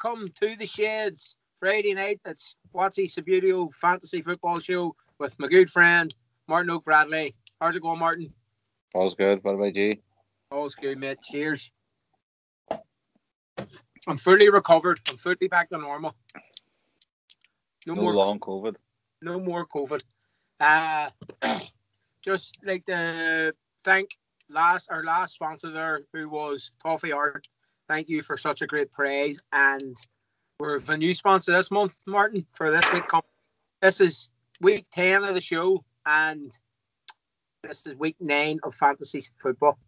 welcome to the Sheds. Friday night, it's Watsy Subbuteo Fantasy Football Show with my good friend, Martin Oak Bradley. How's it going, Martin? All's good. What about you? All's good, mate. Cheers. I'm fully recovered. I'm fully back to normal. No more long COVID. No more COVID. Just like to thank our last sponsor there, who was Toffee Art. Thank you for such a great praise. And we're a new sponsor this month, Martin, for this week. This is week 10 of the show, and this is week 9 of fantasy football.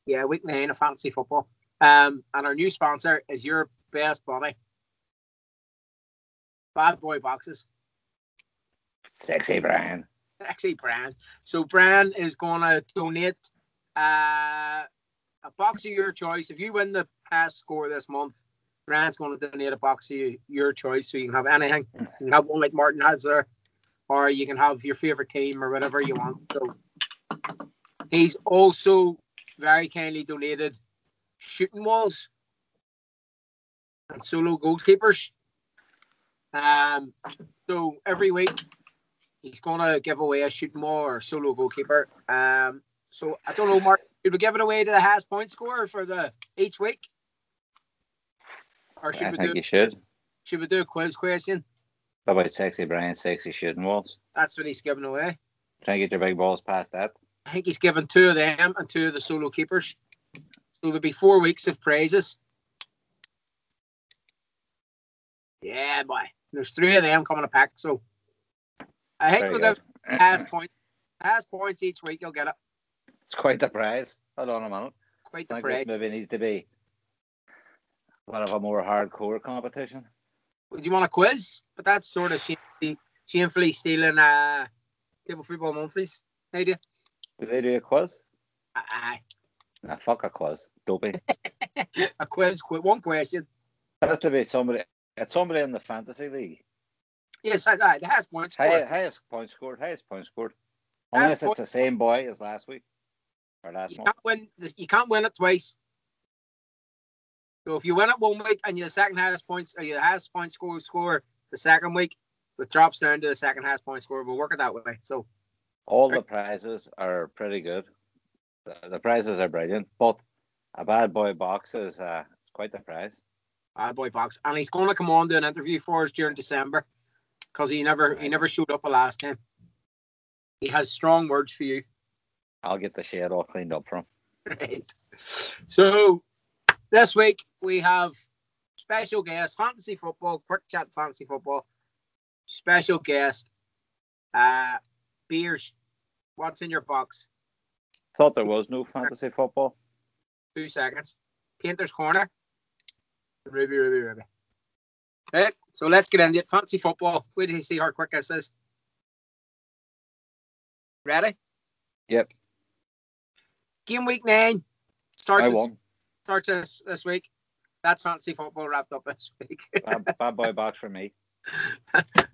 Yeah, week 9 of fantasy football. And our new sponsor is your best buddy, Bad Boy Boxes. Sexy Brian. Sexy Brian. So Brian is going to donate a box of your choice. If you win the pass score this month, Brian's going to donate a box of your choice, so you can have anything. You can have one like Martin has there, or you can have your favourite team or whatever you want. So he's also very kindly donated shooting walls and solo goalkeepers. So every week he's going to give away a shooting wall or solo goalkeeper. So I don't know, Mark, should we give it away to the highest point scorer for each week? Or should Should we do a quiz question? How about Sexy Brian, sexy shooting walls? That's what he's giving away. Try and get your big balls past that. I think he's given 2 of them and 2 of the solo keepers. So there'll be 4 weeks of prizes. Yeah, boy. There's 3 of them coming a pack, so I think we'll give highest points each week. You'll get it. It's quite the prize. Hold on a minute. Quite the prize. Maybe needs to be one of a more hardcore competition. Do you want a quiz? But that's sort of shamefully stealing Table Football Monthly's idea. Do they do a quiz? Aye. Nah, fuck a quiz. Dopey. A quiz, one question. It has to be somebody. It's somebody in the fantasy league. Yes, the highest point scored. Highest point scored. Unless it's the same boy as last week or last month. You can't win it twice. So if you win it one week and you're the second highest points, or your highest point score the second week, it drops down to the second highest point score. We'll work it that way. So all the prizes are pretty good. The prizes are brilliant, but a bad boy box is quite the prize. Bad boy box, and he's going to come on to an interview for us during December because he never showed up the last time. He has strong words for you. I'll get the shed all cleaned up for him. Right. So this week we have special guest, fantasy football, quick chat fantasy football. Special guest, Beers. What's in your box? Thought there was no fantasy football. 2 seconds. Painter's Corner. Ruby. Right, so let's get into it. Fantasy football. Wait till you see how quick this is. Ready? Yep. Game week 9 starts this week. That's fantasy football wrapped up this week. bad boy box for me.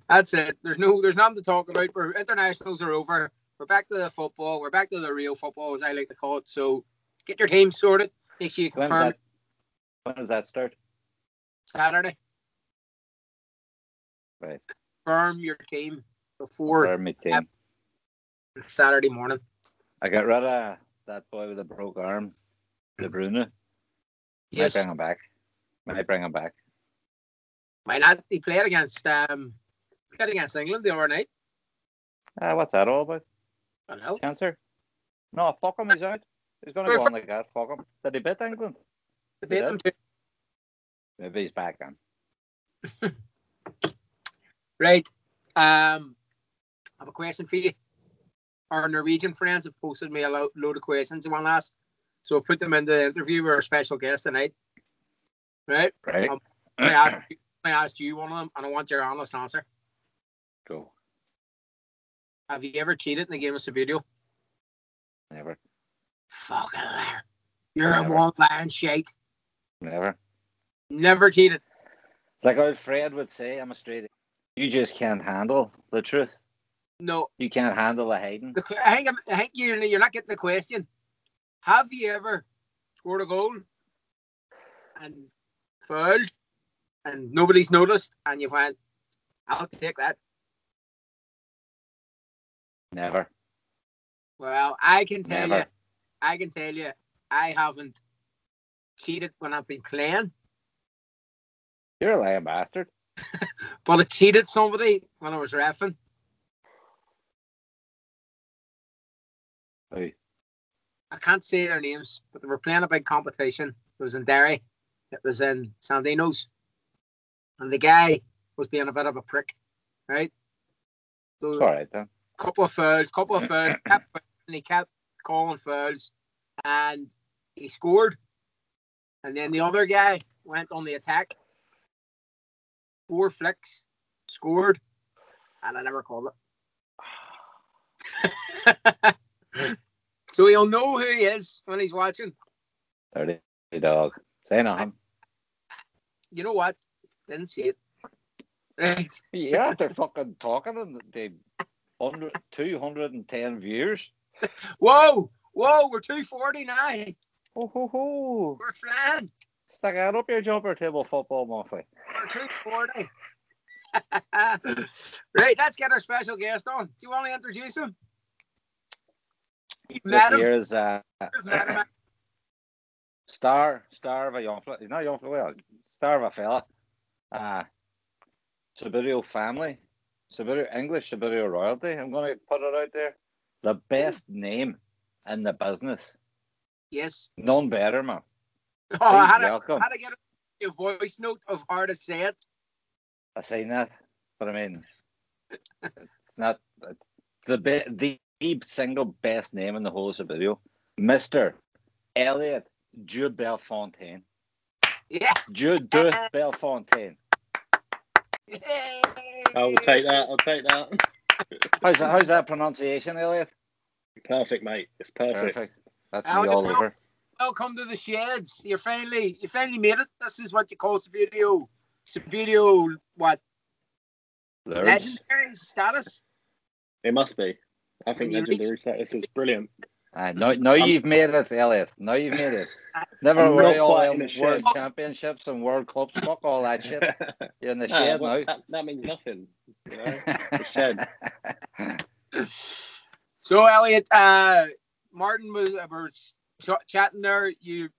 That's it. There's nothing to talk about. Internationals are over. We're back to the football. We're back to the real football, as I like to call it. So get your team sorted. Make sure you confirm. When does that start? Saturday. Right. Confirm your team before Saturday morning. I got rid of that boy with a broke arm, De Bruyne. Yes. Might bring him back. Why not? He played against England the other night. What's that all about? I don't know. Cancer? No, fuck him. He's out. He's going to go on like that. Fuck him. Did he beat England? They beat them too. Maybe he's back then. Right. I have a question for you. Our Norwegian friends have posted me a load of questions they want to ask. So I'll put them in the interview with our special guest tonight. Right? Right. I asked you one of them, and I want your honest answer. Go. Have you ever cheated in the game of Subbuteo? Never. Fucking liar. You're a one lying shite. Never cheated. Like old Fred would say, I'm a straight. You just can't handle the truth. No. You can't handle the hiding. I think you're not getting the question. Have you ever scored a goal and fouled and nobody's noticed, and you went, I'll take that. Never. Well, I can tell Never. you, I haven't cheated when I've been playing, You're a lying bastard. but I cheated somebody when I was reffing. Who? I can't say their names, but they were playing a big competition. It was in Derry. It was in Sandino's. And the guy was being a bit of a prick, right? So, It's all right, then. couple of fouls, and he kept calling fouls, and he scored. And then the other guy went on the attack. 4 flicks, scored, and I never called it. So he'll know who he is when he's watching. Dirty dog. Say nothing. You know what? Didn't see it. Right. You're out there fucking talking and the 210 viewers. Whoa, we're 240 now. Oh. We're flying. Stick out up your jumper table football, Moffley. We're 240. Right, let's get our special guest on. Do you want to introduce him? You've met This him. year is You've met him. star of a young fella. He's not a young fella, well, star of a fella. Subbuteo family. Subbuteo English, Subbuteo royalty. I'm going to put it out there. The best name in the business. Yes. None better, man. Oh, I had welcome. to get a voice note of how to say it. I seen that, but I mean, it's not the single best name in the whole of Subbuteo. Mr. Elliot Jude Bellefontaine. Yeah. Jude de Bellefontaine. Yay. I'll take that. How's that pronunciation, Elliot? Perfect, mate. It's perfect. That's me all over. Welcome to the sheds. You finally made it. This is what you call Subbuteo. Subbuteo, what? Lords. Legendary status? It must be. I think When you legendary status is brilliant. Now you've made it, Elliot. Now you've made it. Never I'm worry not all quite them in the world shed. championships and world cups. Fuck all that shit. You're in the shed now. That means nothing. You know? The shed. So, Elliot, Martin were chatting there. You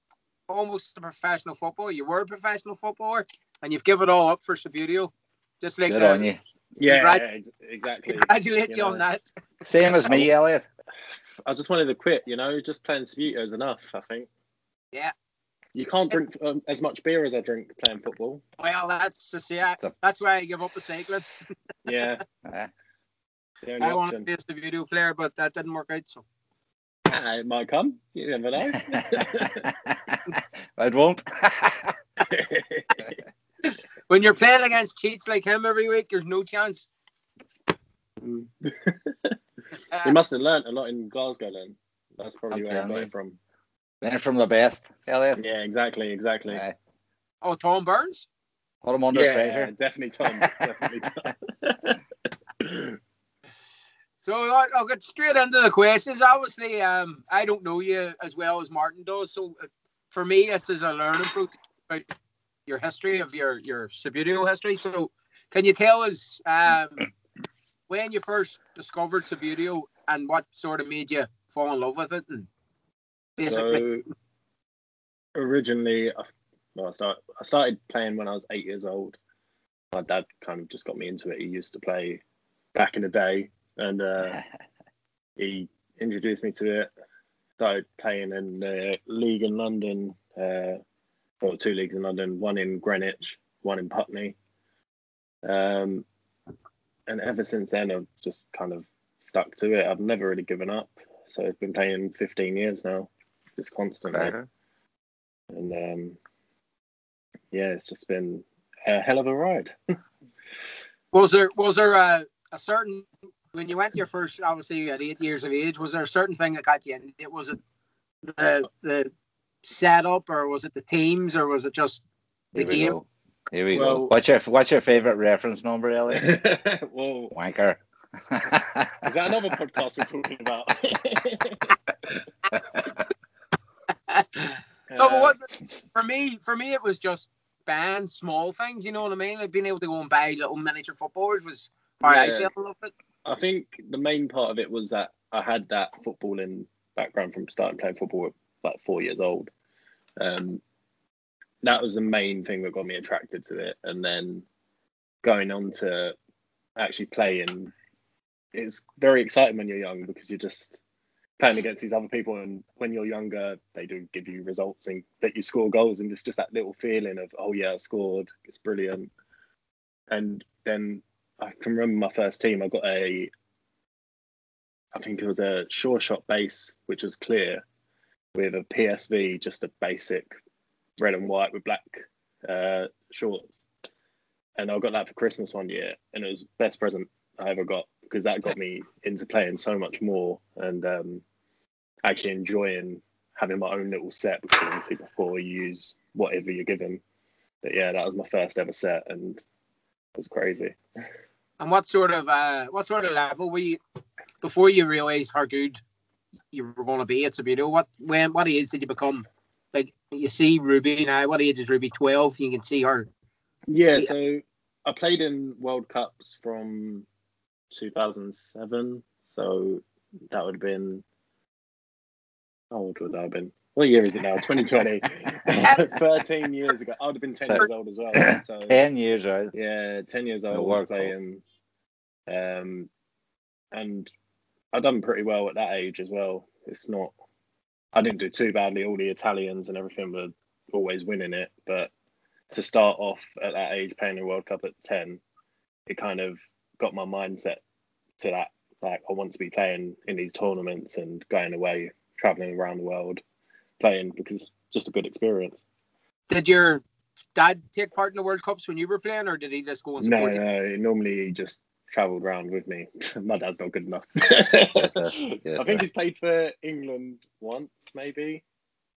almost a professional footballer. You were a professional footballer, and you've given it all up for Subbuteo. Just like Good on you. Yeah, exactly. Congratulate you on that. Same as me, Elliot. I just wanted to quit, just playing Subbuteo is enough, I think. Yeah. You can't drink as much beer as I drink playing football. Well, that's just that's why I give up the cycling. Yeah. I wanted to be a Subbuteo player, but that didn't work out. So it might come. You never know. It won't. When you're playing against cheats like him every week, there's no chance. You must have learnt a lot in Glasgow then. That's probably where I got it from. Learn from the best, Elliot. Yeah, exactly. Oh, Tom Burns? Put him under pressure. Definitely Tom. So I'll get straight into the questions. Obviously, I don't know you as well as Martin does. So for me, this is a learning process about your history of your Subbuteo history. So can you tell us when you first discovered Subbuteo and what sort of made you fall in love with it? And basically, so originally, I started playing when I was 8 years old. My dad kind of just got me into it. He used to play back in the day, and he introduced me to it. Started playing in the league in London, or 2 leagues in London, one in Greenwich, one in Putney. And ever since then, I've just kind of stuck to it. I've never really given up. So I've been playing 15 years now, just constantly. And it's just been a hell of a ride. was there a certain, when you went your first, obviously at 8 years of age, was there a certain thing that got you in it? Was it the setup, or was it the teams, or was it just the game? Here we go. What's your favorite reference number, Elliot? Whoa. Wanker. Is that another podcast we're talking about? No, but for me, it was just buying small things, you know what I mean? Like being able to go and buy little miniature footballers was how I felt a little bit. I think the main part of it was that I had that footballing background from starting playing football at like 4 years old. That was the main thing that got me attracted to it. And then going on to actually playing, it's very exciting when you're young because you're just playing against these other people. And when you're younger, they do give you results and that you score goals. And it's just that little feeling of, oh yeah, I scored. It's brilliant. And then I can remember my first team. I got I think it was a Sure Shot base, which was clear, with a PSV, just a basic red and white with black shorts. And I got that for Christmas one year, and it was the best present I ever got because that got me into playing so much more and actually enjoying having my own little set, because obviously before you use whatever you're given. But yeah, that was my first ever set, and it was crazy. And what sort of level were you before you realised how good you were going to be at Subbuteo? What age did you become? Like, you see Ruby now, what age is Ruby? 12? You can see her. Yeah, so I played in World Cups from 2007. So that would have been, how old would I have been? What year is it now? 2020. 13 years ago. I would have been 10 years old as well. So 10 years old. Yeah, 10 years old playing. And I've done pretty well at that age as well. I didn't do too badly. All the Italians and everything were always winning it. But to start off at that age playing the World Cup at 10, it kind of got my mindset to that. Like, I want to be playing in these tournaments and going away, traveling around the world, playing, because it's just a good experience. Did your dad take part in the World Cups when you were playing, or did he just go and support you? No, normally he just travelled around with me. My dad's not good enough. I think he's played for England once, maybe.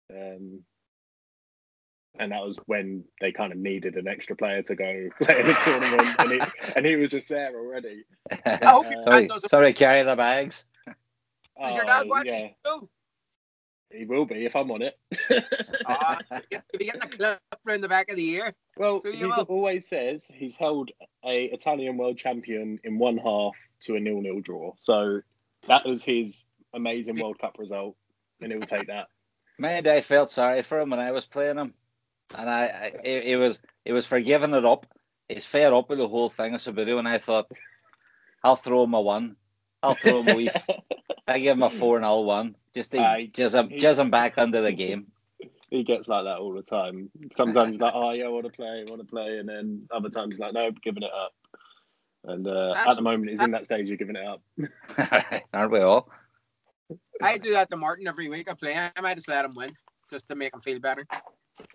And that was when they kind of needed an extra player to go play in the tournament, and he was just there already. I hope your dad doesn't. Sorry, carry the bags. Does your dad watch his show? He will be if I'm on it. You'll be getting a clip around the back of the ear. Well, he always says he's held a Italian world champion in one half to a 0-0 draw. So that was his amazing World Cup result, and he will take that. Man, I felt sorry for him when I was playing him, and he was for giving it up. He's fed up with the whole thing of Subbuteo, and I thought, I'll throw him a 1. I'll throw him a wee. I give him a 4-0 1. Just to jazz him back into the game. He gets like that all the time. Sometimes he's like, oh yeah, I want to play, and then other times he's like, no, giving it up. And at the moment, he's in that stage of giving it up. Aren't we all? I do that to Martin every week. I play. I might just let him win just to make him feel better.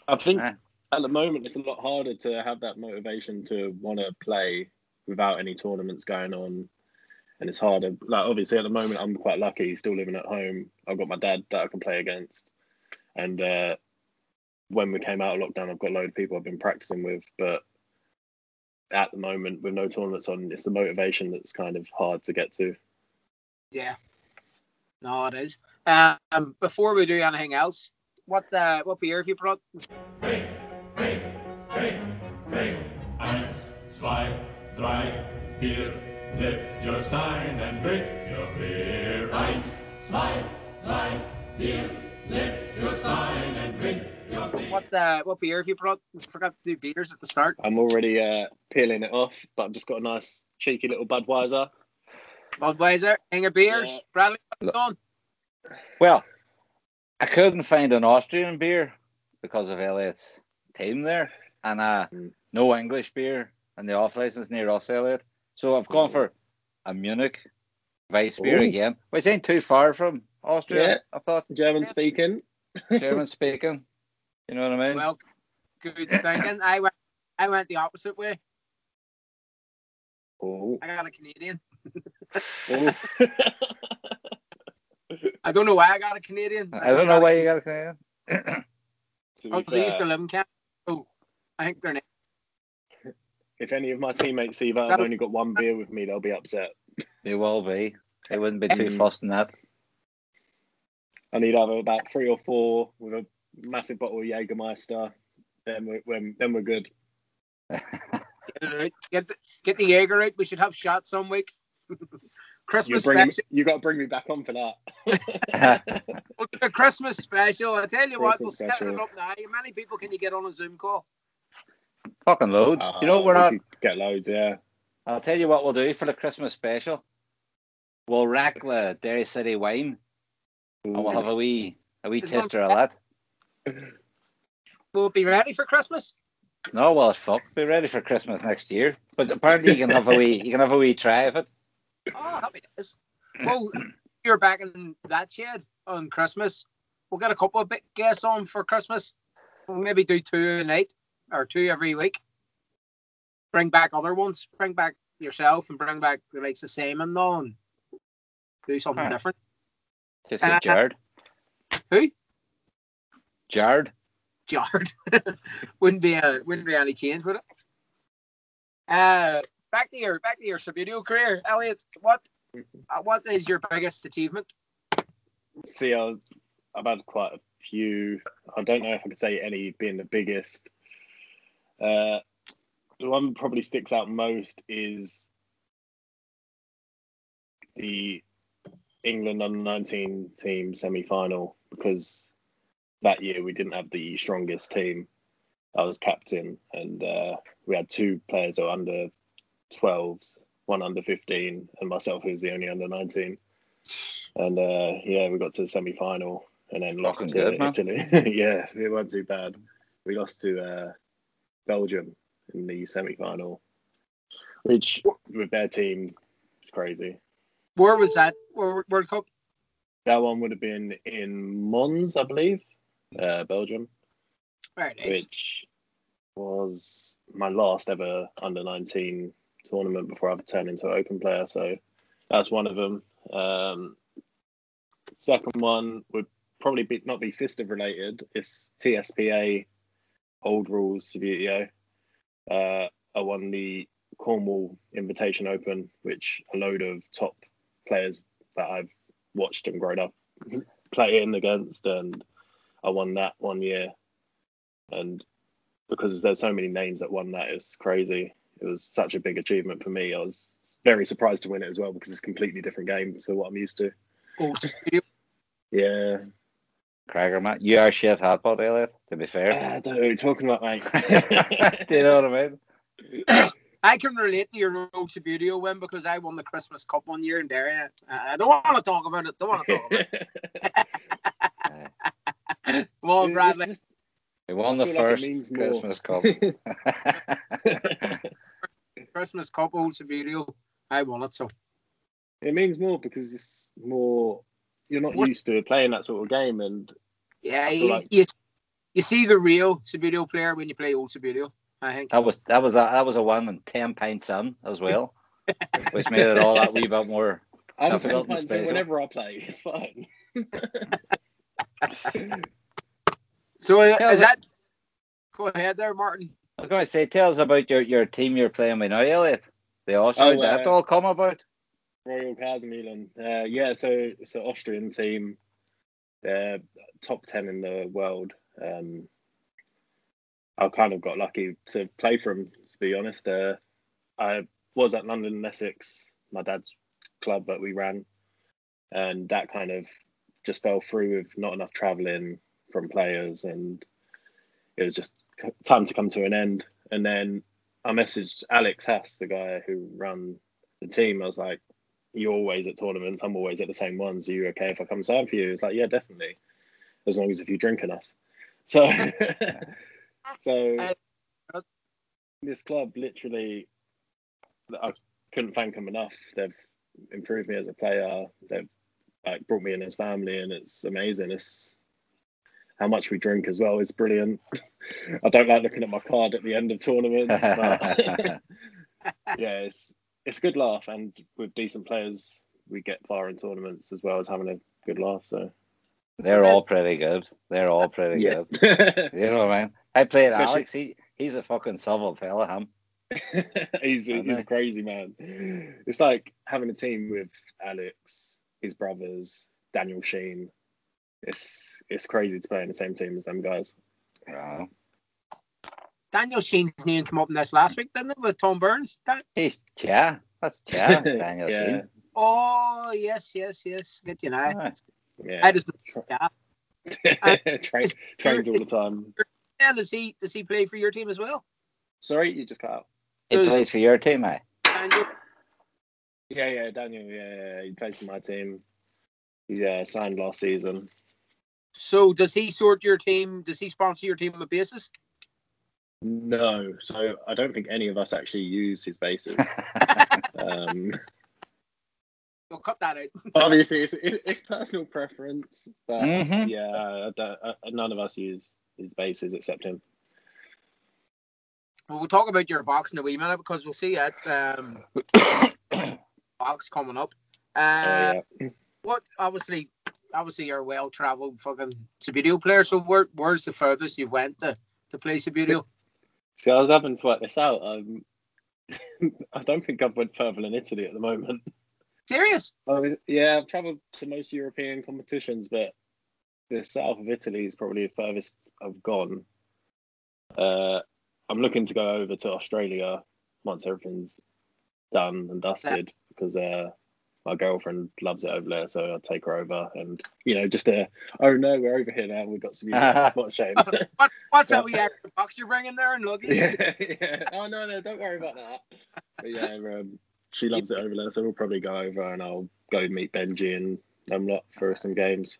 I think at the moment it's a lot harder to have that motivation to want to play without any tournaments going on. And it's harder. Like, obviously, at the moment, I'm quite lucky. Still living at home. I've got my dad that I can play against. And when we came out of lockdown, I've got a load of people I've been practicing with. But at the moment, with no tournaments on, it's the motivation that's kind of hard to get to. Yeah. No, it is. Before we do anything else, what beer have you brought? Trink, 1, 2, 3, 4. Lift your stein and drink your beer. 1, 2, 3, 4. Lift your stein and drink your beer. What beer have you brought? I forgot to do beers at the start. I'm already peeling it off, but I've just got a nice cheeky little Budweiser. King of beers. Yeah. Bradley, what's on? Well, I couldn't find an Austrian beer because of Elliot's team there, and no English beer and the off license near us, Elliot. So I've gone for a Munich Weiss beer again, which ain't too far from Austria. Yeah. I thought German speaking. You know what I mean? Well, good thinking. I went the opposite way. Oh. I got a Canadian. I don't know why I got a Canadian. I don't know why you got a Canadian. I used to live in Canada. Oh, I think they're. If any of my teammates see that I've only got one beer with me, they'll be upset. They will be. They wouldn't be too fussed in that. I need either about 3 or 4 with a massive bottle of Jägermeister, Then we're good. Get it out. Get the Jaeger out. We should have shots some week. Christmas special. You got to bring me back on for that. A Christmas special. I tell you what, we'll Christmas set it up now. How many people can you get on a Zoom call? Fucking loads. You know, we're not. Get loads, yeah. I'll tell you what we'll do for the Christmas special. We'll rack the Derry City wine, and we'll have a wee taster of that. Will it be ready for Christmas? No, well, fuck, be ready for Christmas next year. But apparently, you can have a wee try of it. Oh, happy days. Well, you're back in that shed on Christmas. We'll get a couple of big guests on for Christmas. We'll maybe do 2 a night or 2 every week. Bring back other ones. Bring back yourself and bring back the likes of Simon and do something different. Just get Jared. Who? Jared. wouldn't be any change, would it? Back to your Subbuteo career, Elliot. What is your biggest achievement? See, I've had quite a few. I don't know if I could say any being the biggest. The one that probably sticks out most is the England under-19 team semi-final, because that year we didn't have the strongest team. I was captain, and we had 2 players who were under 12s, one under 15, and myself, who was the only under 19. And we got to the semi-final and then lost to Italy. Yeah, it wasn't too bad. We lost to Belgium in the semi-final, which with their team is crazy. Where was that World Cup? That one would have been in Mons, I believe, Belgium. Very nice. Which was my last ever under-19 tournament before I turned into an open player. So that's one of them. Second one would probably not be Fister related. It's TSPA, Old Rules Subbuteo. I won the Cornwall Invitation Open, which a load of top players that I've watched and grown up playing against, and I won that one year. And because there's so many names that won that, it's crazy. It was such a big achievement for me. I was very surprised to win it as well, because it's a completely different game to what I'm used to. Yeah. Craiger, Matt, you are shit hot pot, Elliot, to be fair. I don't know what you're talking about, mate. Do you know what I mean? I can relate to your Road Subbuteo win, because I won the Christmas Cup one year in Derry. I don't want to talk about it. Come on, Bradley. We won the first Christmas Cup. Christmas Cup, Old Subbuteo. I won it, so. It means more because it's more. You're not used to playing that sort of game, and yeah, you see the real Subbuteo player when you play Old Subbuteo. I think that was a 1 and 10 pints in as well, which made it all that wee bit more. I'm 10 pints in whenever I play. It's fine. So is that? Go ahead there, Martin. I was going to say, tell us about your team you're playing with now, Elliot. The Austrian, that all come about? Royal Kazimilan. So it's an Austrian team. They're top 10 in the world. I kind of got lucky to play for them, to be honest. I was at London and Essex, my dad's club that we ran, and that kind of just fell through with not enough travelling from players, and it was just time to come to an end. And then I messaged Alex Hass, the guy who ran the team. I was like, "You're always at tournaments. I'm always at the same ones. Are you okay if I come sign for you?" He's like, "Yeah, definitely, as long as if you drink enough." So, this club, literally, I couldn't thank them enough. They've improved me as a player. They've brought me in as family, and it's amazing. It's how much we drink as well is brilliant. I don't like looking at my card at the end of tournaments, but yeah, it's a good laugh, and with decent players, we get far in tournaments as well as having a good laugh. So they're all pretty good. They're all pretty good. You know what I mean? I played Alex. He's a fucking civil fella, him. he's a crazy man. It's like having a team with Alex, his brothers, Daniel Sheen. It's crazy to play in the same team as them guys. Wow. Daniel Sheen's name came up in this last week, didn't it, with Tom Burns? He's Cha. That's Cha. Daniel Yeah. Sheen. Oh, yes. Good, you know. Ah. Yeah. I just, yeah. Trains all the time. And does he play for your team as well? Sorry, you just cut out. He plays for your team, eh? Daniel? Yeah, Daniel. Yeah, he plays for my team. He signed last season. So does he sort your team? Does he sponsor your team with bases? No, so I don't think any of us actually use his bases. We'll cut that out. Obviously, it's personal preference, but Mhm. yeah, none of us use his bases except him. Well, we'll talk about your box in a wee minute because we'll see it. Box coming up. Yeah. What obviously you're a well-travelled fucking Subbuteo player. So where's the furthest you went to play Subbuteo? See, I was having to work this out. I don't think I've went further than Italy at the moment. Serious? Yeah, I've travelled to most European competitions, but the south of Italy is probably the furthest I've gone. I'm looking to go over to Australia once everything's done and dusted because my girlfriend loves it over there, so I'll take her over and oh no, we're over here now. We've got some. What a shame. What's that wee extra box you're bringing there and luggage? Yeah. Oh no, don't worry about that. But yeah, she loves it over there, so we'll probably go over and I'll go meet Benji and lot for some games.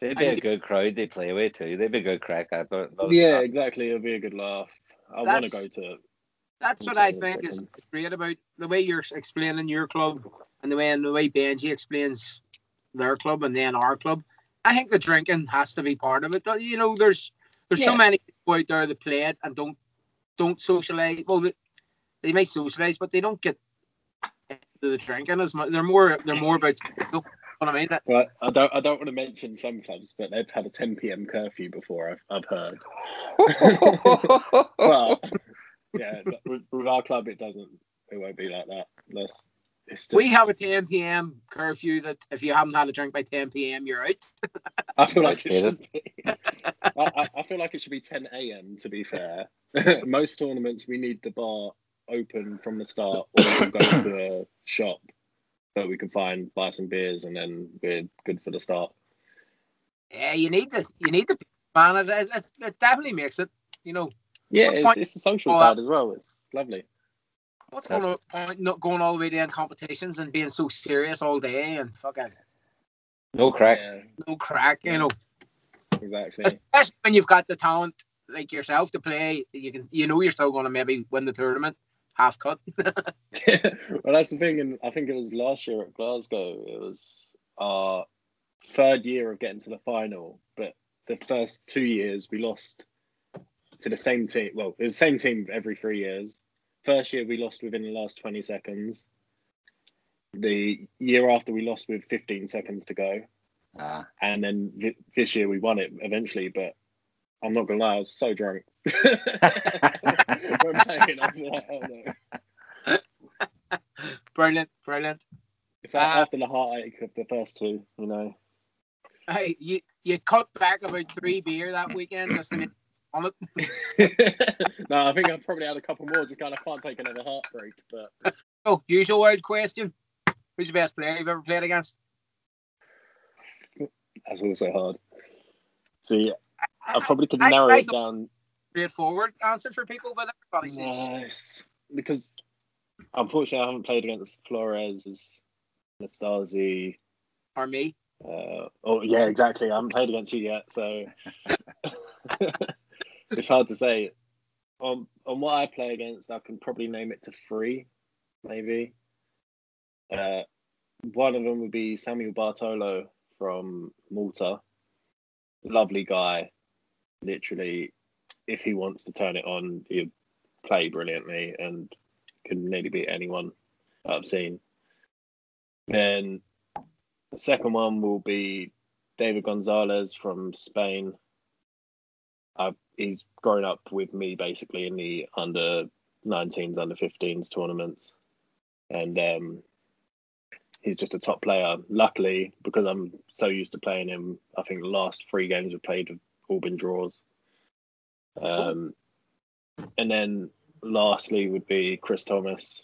They'd be a good crowd they play with too. They'd be a good crack. Yeah, exactly. It'll be a good laugh. I want to go to. That's what I think is great about the way you're explaining your club and the way Benji explains their club and then our club. I think the drinking has to be part of it. You know, there's so many people out there that play it and don't socialise. Well, they may socialise, but they don't get into the drinking as much. They're more about. You know what I mean? Well, I don't want to mention some clubs, but they've had a 10 p.m. curfew before. I've heard. Well, yeah, with our club, it won't be like that. We have a 10 p.m. curfew that if you haven't had a drink by 10 p.m., you're out. I feel like it should be. I feel like it should be 10 a.m. to be fair. Most tournaments, we need the bar open from the start, or we'll go to a shop that we can buy some beers, and then we're good for the start. Yeah, you need the man. It definitely makes it. You know. Yeah, it's the social side as well. It's lovely. What's going on? Not going all the way down competitions and being so serious all day and fucking no crack. Yeah. No crack, you know. Exactly. Especially when you've got the talent like yourself to play, you're still going to maybe win the tournament half cut. Well, that's the thing, and I think it was last year at Glasgow. It was our third year of getting to the final, but the first 2 years we lost to the same team. Well, it was the same team every 3 years. First year we lost within the last 20 seconds. The year after we lost with 15 seconds to go. And then this year we won it eventually, but I'm not going to lie, I was so drunk. When playing, I was like, oh no. Brilliant. It's like after the heartache of the first two, you know. Hey, you cut back about 3 beer that weekend just to make on it. No, I think I've probably had a couple more. Just kind of can't take another heartbreak. But usual word question: who's the best player you've ever played against? That's also hard. See, I probably could narrow it down. Straightforward answer for people, but everybody seems. Nice, because unfortunately I haven't played against Flores, Nastasi, or me. Oh yeah, exactly. I haven't played against you yet, so it's hard to say. On what I play against, I can probably name it to 3, maybe. One of them would be Samuel Bartolo from Malta. Lovely guy. Literally, if he wants to turn it on, he'll play brilliantly and can nearly beat anyone I've seen. Then the second one will be David Gonzalez from Spain. He's grown up with me basically in the under 19s, under 15s tournaments. And he's just a top player. Luckily, because I'm so used to playing him, I think the last 3 games we've played have all been draws. And then lastly would be Chris Thomas,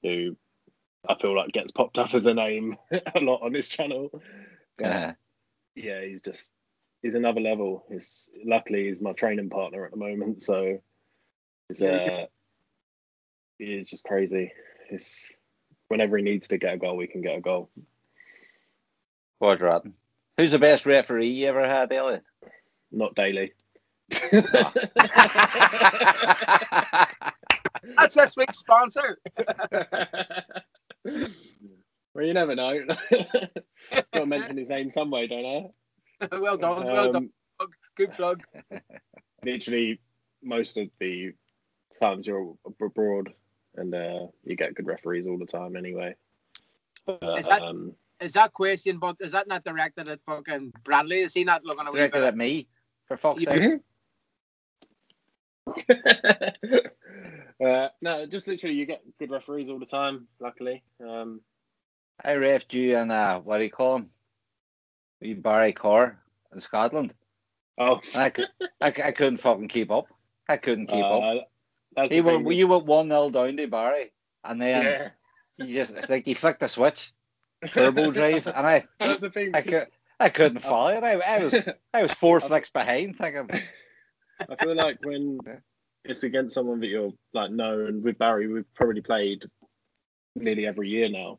who I feel like gets popped up as a name a lot on this channel. But yeah, he's another level. Luckily he's my training partner at the moment, so he is just crazy. Whenever he needs to get a goal, he can get a goal. Quite rotten. Who's the best referee you ever had, Elliot? Not Daly. That's this week's sponsor. Well, you never know. Got to mention his name some way, don't I? Well done. Well done. Good plug. Literally, most of the times you're abroad and you get good referees all the time anyway. Is that question, but is that not directed at fucking Bradley? Is he not looking away? Directed at me, for fuck's sake. No, just literally you get good referees all the time, luckily. I refed you in, what do you call him? Barry Corr in Scotland. Oh. I couldn't fucking keep up. I couldn't keep up. You went 1-0 down to Barry, and then it's like he flicked the switch, turbo drive, and that's the thing. I couldn't follow it. I was 4 flicks behind, thinking. I feel like when it's against someone that you're like known, with Barry, we've probably played nearly every year now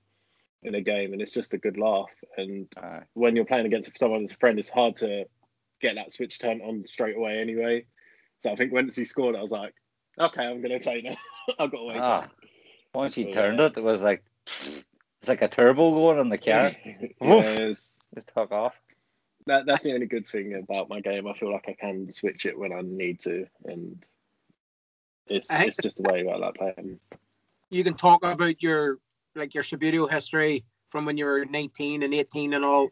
in a game, and it's just a good laugh. And when you're playing against someone as a friend, it's hard to get that switch turned on straight away anyway. So I think once he scored, I was like, okay, I'm going to play now. I've got to wait. Once he turned it was like, it's like a turbo going on the car. Just took off. That's the only good thing about my game. I feel like I can switch it when I need to, and it's just the way I like playing. You can talk about your Subbuteo history from when you were 19 and 18 and all.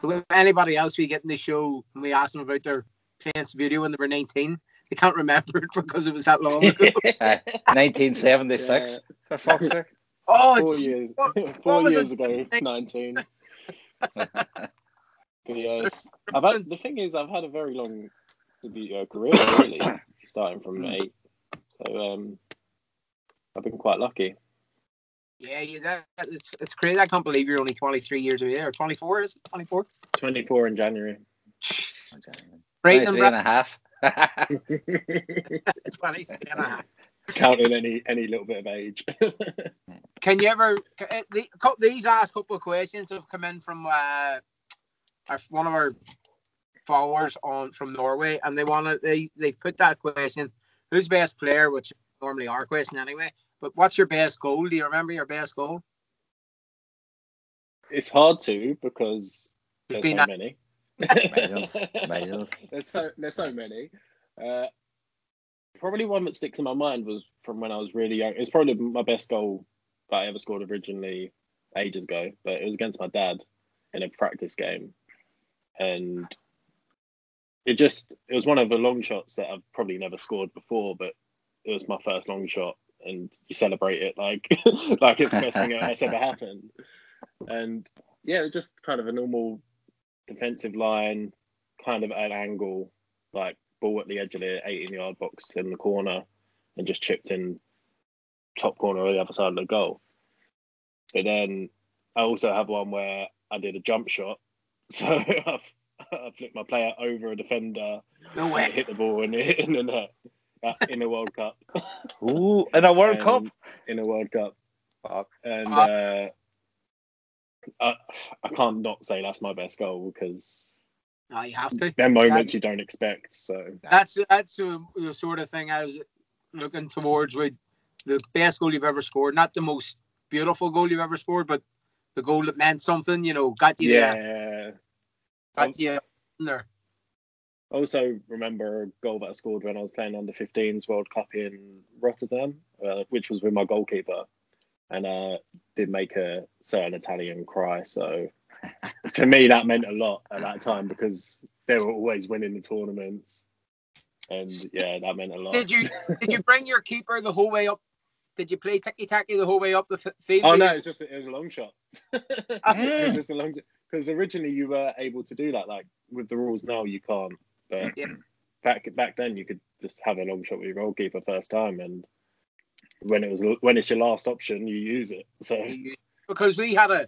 So anybody else we get in the show and we ask them about their playing Subbuteo when they were 19, they can't remember it because it was that long ago. 1976, for fuck's sake. Oh, 4 years. 4 years ago, 19. Yes, the thing is, I've had a very long career, really, starting from 8. So I've been quite lucky. Yeah, it's crazy. I can't believe you're only 23 years of age, or 24, is it? 24? 24 in January. Right, 23 and a half. 23 and a half. Counting any little bit of age. Can you ever... These last couple of questions have come in from one of our followers from Norway, and they put that question: who's best player, which is normally our question anyway, but what's your best goal? Do you remember your best goal? It's hard to, because there's so many. Millions. There's so many. Probably one that sticks in my mind was from when I was really young. It's probably my best goal that I ever scored originally ages ago, but it was against my dad in a practice game. And it was one of the long shots that I've probably never scored before, but it was my first long shot, and you celebrate it like like it's the best thing that's ever happened. And yeah, it was just kind of a normal defensive line, kind of at an angle, like ball at the edge of the 18-yard box in the corner, and just chipped in top corner of the other side of the goal. But then I also have one where I did a jump shot. So I flipped my player over a defender. No way. Hit the ball in the net in a World Cup. Ooh, in a World Cup? In a World Cup. Fuck. And I can't not say that's my best goal, because you have to. They're moments you don't expect. So that's the sort of thing I was looking towards, with the best goal you've ever scored. Not the most beautiful goal you've ever scored, but the goal that meant something, got you there. Got you there. Also remember a goal that I scored when I was playing under 15s World Cup in Rotterdam, which was with my goalkeeper, and did make a certain Italian cry. So to me that meant a lot at that time, because they were always winning the tournaments, and yeah, that meant a lot. Did you bring your keeper the whole way up? Did you play ticky-tacky the whole way up the field? Oh no, it was a long shot. It was just a long shot, because originally you were able to do that. Like with the rules now, you can't. But back then, you could just have a long shot with your goalkeeper first time, and when it's your last option, you use it. So because we had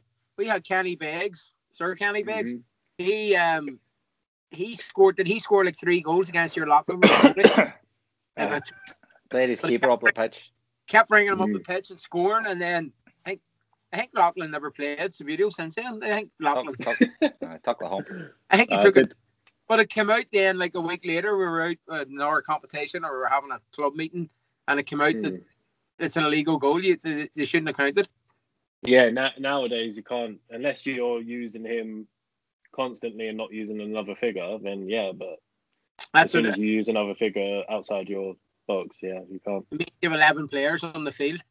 Kenny Beggs, Sir Kenny Beggs. He scored. Did he score like 3 goals against your locker room? Played his keeper up the pitch. Kept bringing him up the pitch and scoring, and then I think Lachlan never played Subbuteo since then. I think Lachlan took the hump. I think he took it, but it came out then like a week later. We were out in our competition, or we were having a club meeting, and it came out that it's an illegal goal. They shouldn't have counted. Yeah, nowadays you can't, unless you're using him constantly and not using another figure. Then yeah, but as soon as you use another figure outside your box, yeah, you can't. You have 11 players on the field.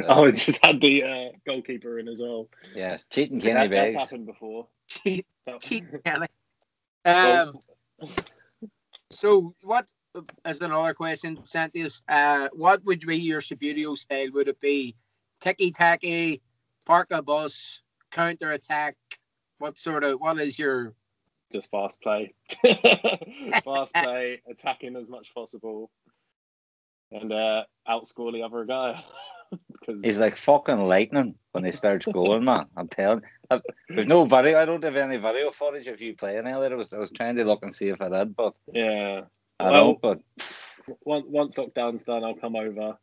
Oh, it's just had the goalkeeper in as well. Yeah, cheating Kenny Beggs. That's happened before. Cheating Kenny. So what, as another question, Santius, what would be your Subbuteo style? Would it be tiki-taki, park a bus, counter-attack? What is your... Just fast play. Fast play, attacking as much as possible, and outscore the other guy. He's like fucking lightning when he starts going, man. I'm telling you. There's no video. I don't have any video footage of you playing earlier. I was trying to look and see if I did, but yeah, I don't. But once lockdown's done, I'll come over.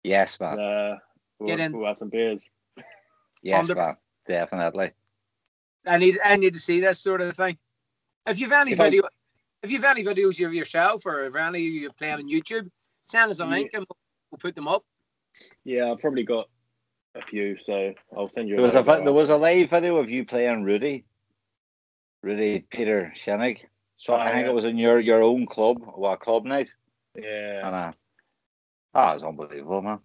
Yes, man. We'll have some beers. Yes, man. Definitely. I need to see this sort of thing. If you've any videos of yourself, or if any of you playing on YouTube, send us a link and we'll put them up. Yeah, I've probably got a few, so I'll send you. There was a live video of you playing Rudy Peter Shenig. So I think it was in your own club, club night. Yeah. And it was unbelievable, man.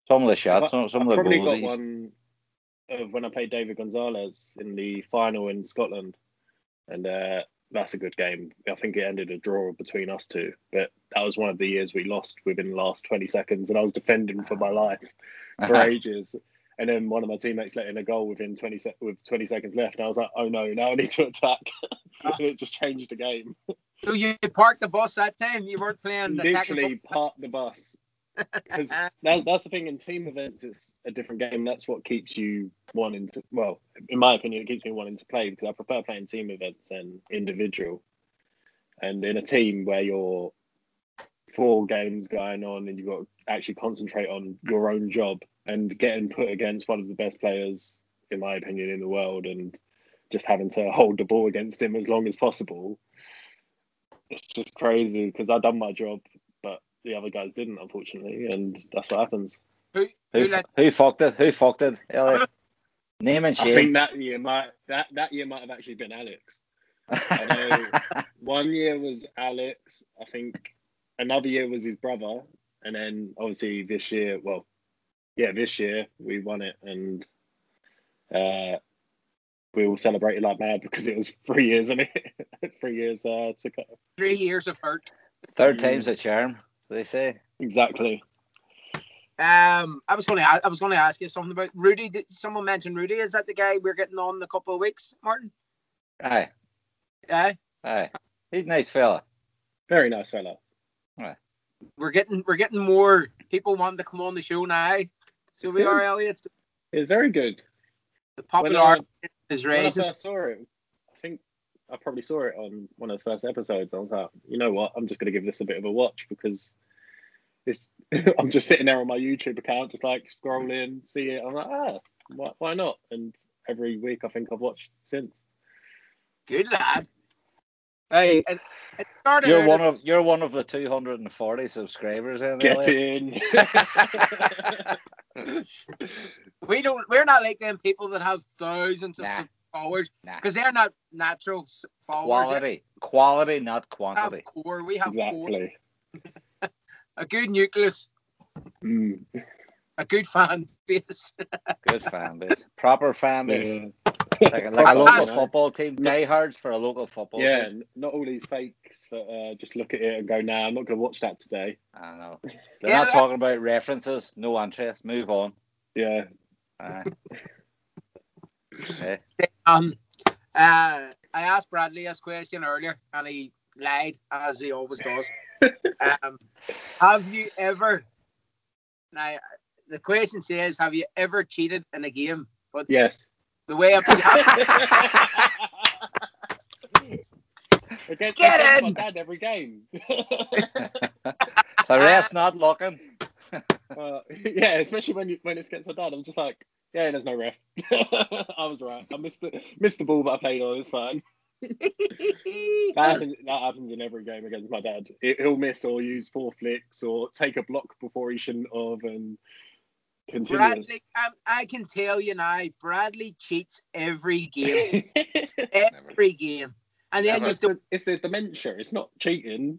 Some of the shots, some of the goals. I've probably got one of when I played David Gonzalez in the final in Scotland, and that's a good game. I think it ended a draw between us two, but that was one of the years we lost within the last 20 seconds, and I was defending for my life for ages. And then one of my teammates let in a goal with 20 seconds left, and I was like, "Oh no, now I need to attack." And it just changed the game. So you parked the bus that time? You weren't playing? Literally parked the bus. Because that's the thing, in team events, it's a different game. That's what keeps you wanting to, well, in my opinion, it keeps me wanting to play, because I prefer playing team events than individual. And in a team where you're 4 games going on and you've got to actually concentrate on your own job and getting put against one of the best players, in my opinion, in the world, and just having to hold the ball against him as long as possible, it's just crazy, because I've done my job, but the other guys didn't, unfortunately, and that's what happens. Who fucked it? Who fucked it? Elliot? Name and shame. I think that year might have actually been Alex. I know one year was Alex. I think another year was his brother, and then obviously this year we won it, and we all celebrated like mad because it was 3 years, and 3 years to go. 3 years of hurt. Third time's a charm, they say. Exactly. I was going to ask you something about Rudy. Did someone mention Rudy? Is that the guy we're getting on in a couple of weeks, Martin? Aye. Aye. Aye. He's a nice fella. Very nice fella. Aye. We're getting more people wanting to come on the show now. So we are, Elliot. It's very good. The popularity is rising. When I first saw it, I think I probably saw it on one of the first episodes. I was like, you know what? I'm just going to give this a bit of a watch, because I'm just sitting there on my YouTube account, just like scrolling, see it. I'm like, why not? And every week I think I've watched since. Good lad. Hey, it started. You're one of the 240 subscribers. Get in. We're not like them people that have thousands of followers, because they're not natural followers. Quality, not quantity. We have exactly. Core. A good nucleus. A good fan base. Good fan base. Proper fan base. Yeah. Like a local football team. Diehards for a local football team. Yeah, not all these fakes that just look at it and go, nah, I'm not going to watch that today. I know. They're not talking about references. No interest. Move on. Yeah. Okay. I asked Bradley this question earlier, and he lied, as he always does. Have you ever? Now, the question says, have you ever cheated in a game? But yes. the way I Against Get my in! dad every game. The ref's not looking. Yeah, especially when it's against my dad. I'm just like, yeah, there's no ref. I was right. I missed the ball, but I played on. It's fine. That happens in every game against my dad. He'll miss or use 4 flicks or take a block before he shouldn't have, and continue. Bradley, I can tell you now, Bradley cheats every game. Every game. And then it's the dementia. It's not cheating.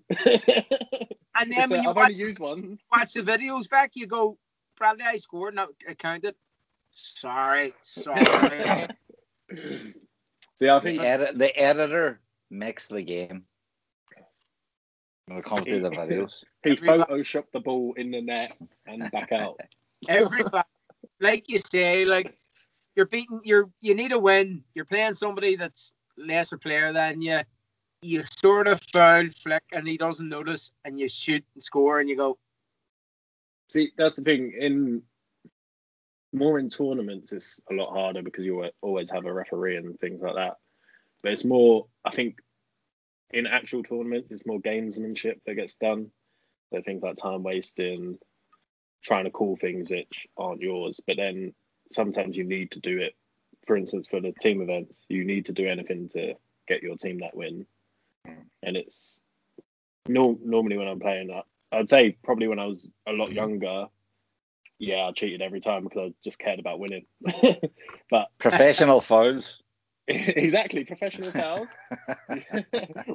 And then when you I've only used one. Watch the videos back, you go, Bradley, I scored, not counted. Sorry. See, I think the editor makes the game when it comes to the videos. He photoshopped the ball in the net and back out. Everybody, like you say, like you need a win. You're playing somebody that's lesser player than you. You sort of foul flick and he doesn't notice, and you shoot and score, and you go. See, that's the thing. In tournaments, it's a lot harder because you always have a referee and things like that. But it's more, I think, in actual tournaments, it's more gamesmanship that gets done. So things like time wasting, trying to call things which aren't yours. But then sometimes you need to do it. For instance, for the team events, you need to do anything to get your team that win. And it's normally when I'm playing that, I'd say probably when I was a lot younger, yeah, I cheated every time because I just cared about winning. But professional fouls. Exactly, professional fouls.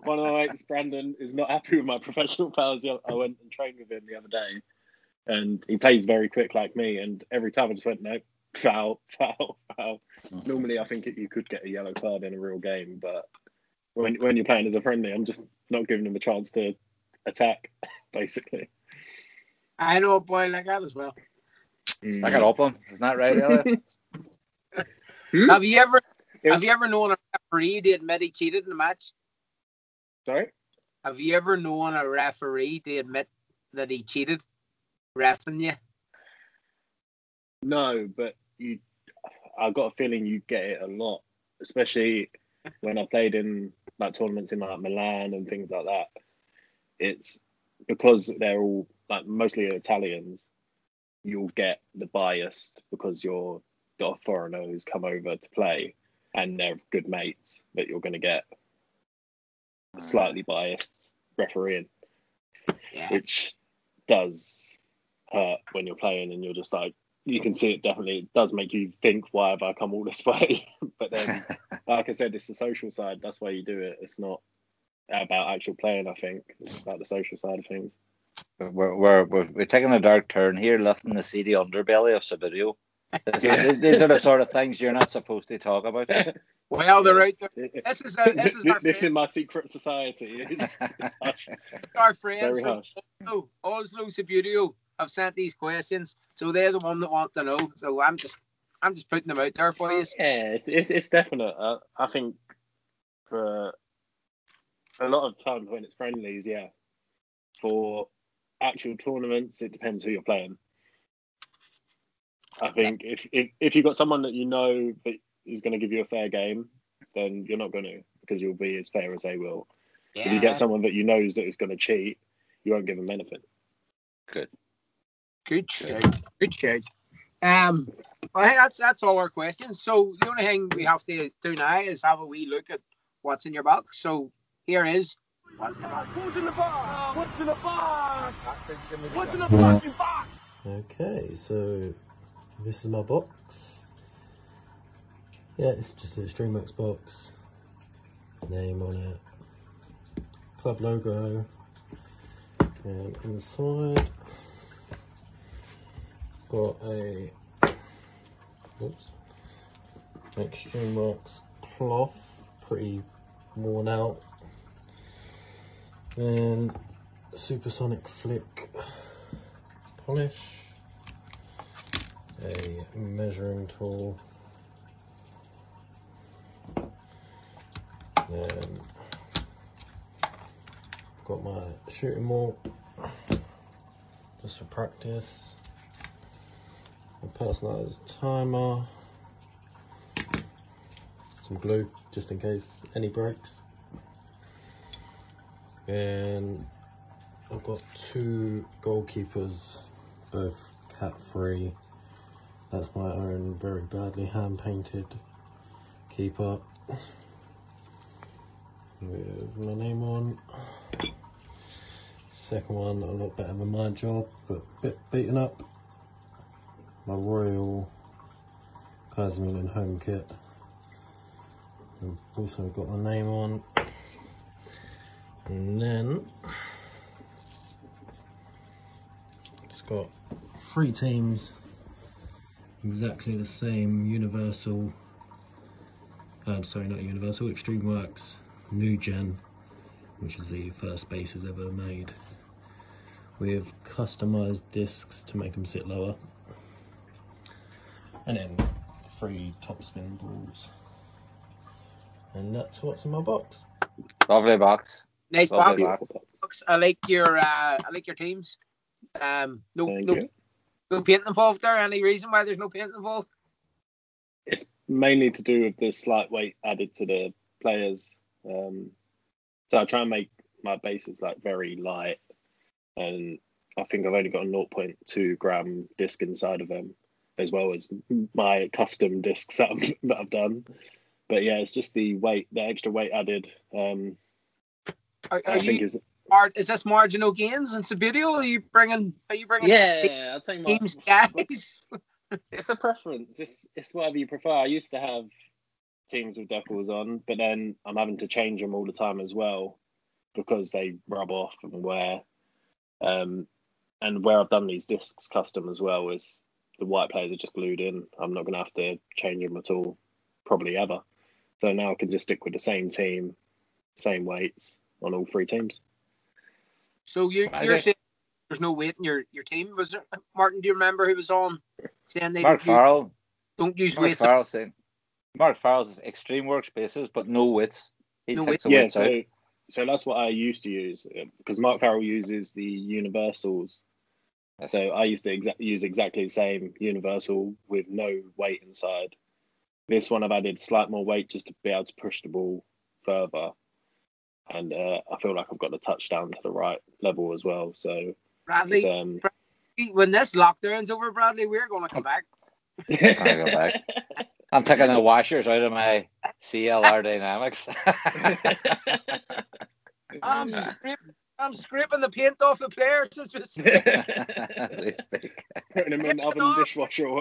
One of my mates, Brandon, is not happy with my professional fouls. I went and trained with him the other day, and he plays very quick like me. And every time I just went, no, foul. Normally, I think you could get a yellow card in a real game, but when you're playing as a friendly, I'm just not giving him a chance to attack, basically. I know a boy like that as well. Stack it up on. Isn't that right, Elliot? Have you ever known a referee to admit he cheated in a match? Sorry? Have you ever known a referee to admit that he cheated reffing you? No, but I got a feeling you get it a lot, especially when I played in like tournaments in like Milan and things like that. It's because they're all like mostly Italians. You'll get the biased because you're got a foreigner who's come over to play, and they're good mates, that you're going to get a slightly biased refereeing, which does hurt when you're playing, and you're just like, you can see it definitely. It does make you think, why have I come all this way? But then, like I said, it's the social side. That's why you do it. It's not about actual playing, I think. It's about the social side of things. We're taking a dark turn here, lifting the seedy underbelly of Subbuteo. These are the sort of things you're not supposed to talk about. Well, they're right there. This is my secret society. It's our friends from Oslo Subbuteo have sent these questions, so they're the one that want to know. So I'm just putting them out there for you. Yeah, it's definite. I think for a lot of times when it's friendlies, yeah. For actual tournaments, it depends who you're playing. I think if you've got someone that you know that is going to give you a fair game, then you're not going to, because you'll be as fair as they will. Yeah. If you get someone that you know that is going to cheat, you won't give them anything. Good shout. I think that's all our questions. So the only thing we have to do now is have a wee look at what's in your box. So here is what's in the box. Who's in the box? What's in the box? What's in the fucking box? Okay, so this is my box. Yeah, it's just a StreamWorks box. Name on it. Club logo. And inside got a StreamWorks cloth, pretty worn out. Then supersonic flick polish, a measuring tool, then got my shooting wall just for practice. A personalised timer. Some glue just in case any breaks. And I've got 2 goalkeepers, both cat free. That's my own very badly hand painted keeper with my name on. Second one a lot better than my job, but a bit beaten up. My Royal Kaiserman home kit. I've also got my name on. And then just got 3 teams, exactly the same Universal, sorry, not Universal, Extreme Works New Gen, which is the first bases ever made, with customised discs to make them sit lower, and then 3 topspin balls, and that's what's in my box. Lovely box. Nice Lovely box. I like your teams. No paint involved there. Any reason why there's no paint involved? It's mainly to do with the slight weight added to the players. So I try and make my bases like very light, and I think I've only got a 0.2 gram disc inside of them, as well as my custom discs that I've done. But yeah, it's just the extra weight added. Is this marginal gains in Subbuteo? Are you bringing? Yeah, I'd say teams, guys. It's a preference. It's whatever you prefer. I used to have teams with decals on, but then I'm having to change them all the time as well because they rub off and wear. And where I've done these discs custom as well is the white players are just glued in. I'm not going to have to change them at all, probably ever. So now I can just stick with the same team, same weights on all 3 teams. So you're saying there's no weight in your team? Was there, Martin? Do you remember who was on saying they Mark Farrell don't use Mark weights? Farrell saying Mark Farrell's Extreme Workspaces, but no weights. He No takes the Yeah, weights out. so that's what I used to use because Mark Farrell uses the universals. Yes. So I used to use exactly the same universal with no weight inside. This one I've added slight more weight just to be able to push the ball further. And I feel like I've got the touchdown to the right level as well. So Bradley, when this lockdown's over, Bradley, we're going to come back. I go back. I'm taking the washers out of my CLR Dynamics. I'm scraping the paint off the players as we speak. As we speak. Putting them in oven, dishwasher.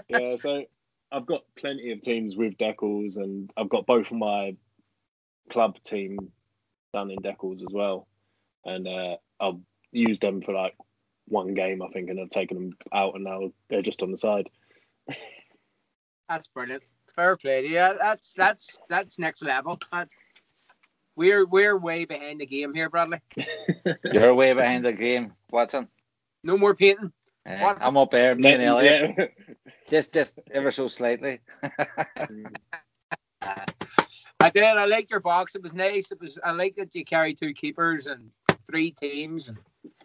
Yeah, so I've got plenty of teams with decals, and I've got both of my club team done in decals as well. And I've used them for like 1 game, I think, and I've taken them out, and now they're just on the side. That's brilliant. Fair play. Yeah, that's next level. We're way behind the game here, Bradley. You're way behind the game, Watson. No more painting. I'm up there, me and Elliot. Yeah. Just ever so slightly. I did. I liked your box. It was nice. I liked that you carry 2 keepers and 3 teams and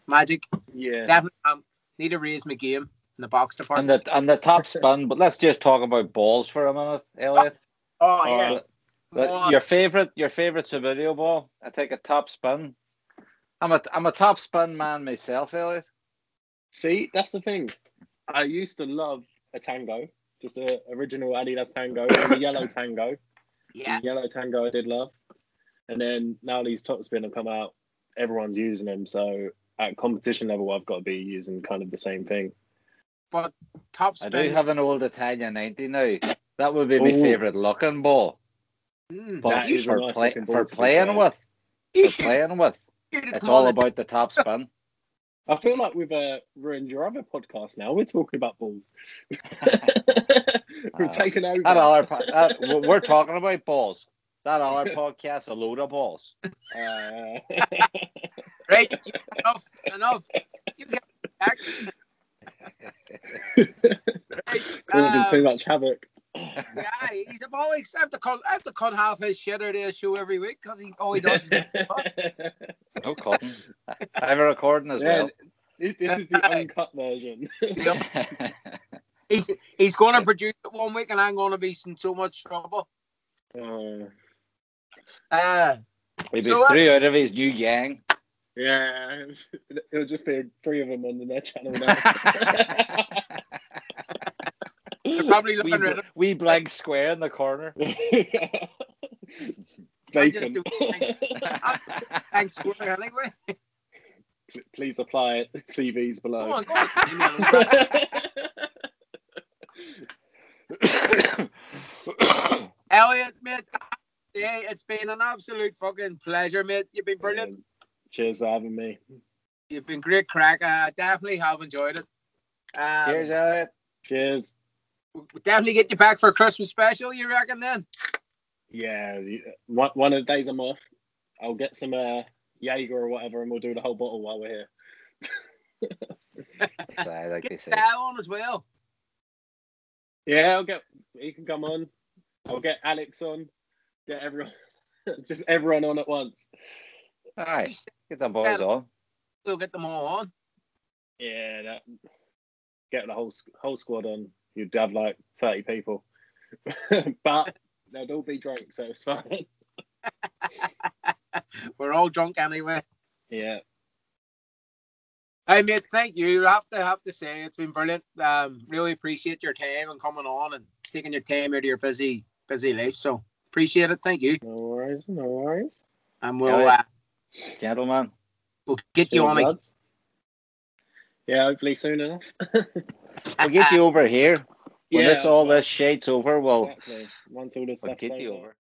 magic. Yeah. Definitely need to raise my game in the box department. And the top spin, but let's just talk about balls for a minute, Elliot. Oh yeah. Your favorite Subbuteo ball? I take a top spin. I'm a top spin man myself, Elliot. See, that's the thing. I used to love a Tango, just an original Adidas Tango, and a yellow Tango. Yeah. The yellow Tango I did love. And then now these top spin have come out, everyone's using them. So at competition level, I've got to be using kind of the same thing. But top spin. I do have an old Italian 90 now. That would be my favourite looking ball. But for playing with, it's all about the top spin. I feel like we've ruined your other podcast now. We're talking about balls. We're taking over. We're talking about balls. That other podcast's a load of balls. Right, enough. You get back. Causing too much havoc. Yeah, he's a bollocks. I have to cut half his shit out of his show every week because all he does is No cutting. I have a recording as well. This is the uncut version. He's going to produce it one week and I'm going to be in so much trouble. We'll be So through out of his new gang. Yeah, it'll just be 3 of them on their channel now. They're probably looking rid of wee blank square in the corner. I just do thanks for it anyway. Please apply CVs below. Go on. Elliot, mate, it's been an absolute fucking pleasure, mate. You've been brilliant. Cheers for having me. You've been great crack. I definitely have enjoyed it. Cheers, Elliot. Cheers. We'll definitely get you back for a Christmas special, you reckon then? Yeah, one of the days I'm off, I'll get some Jaeger or whatever, and we'll do the whole bottle while we're here. Like get Dal on as well. Yeah, he can come on. I'll get Alex on. Get everyone, just everyone on at once. Aye, get the boys on. We'll get them all on. Yeah, get the whole squad on. You'd have like 30 people, but they'd all be drunk, so it's fine. We're all drunk anyway. Yeah. Hey mate, thank you. I have to say it's been brilliant. Really appreciate your time and coming on and taking your time out of your busy life. So appreciate it. Thank you. No worries. And we'll gentlemen, we'll get you on again. Yeah, hopefully soon enough. We'll get you over here. When all this shit's over, exactly. Once all this we'll stuff's get you over.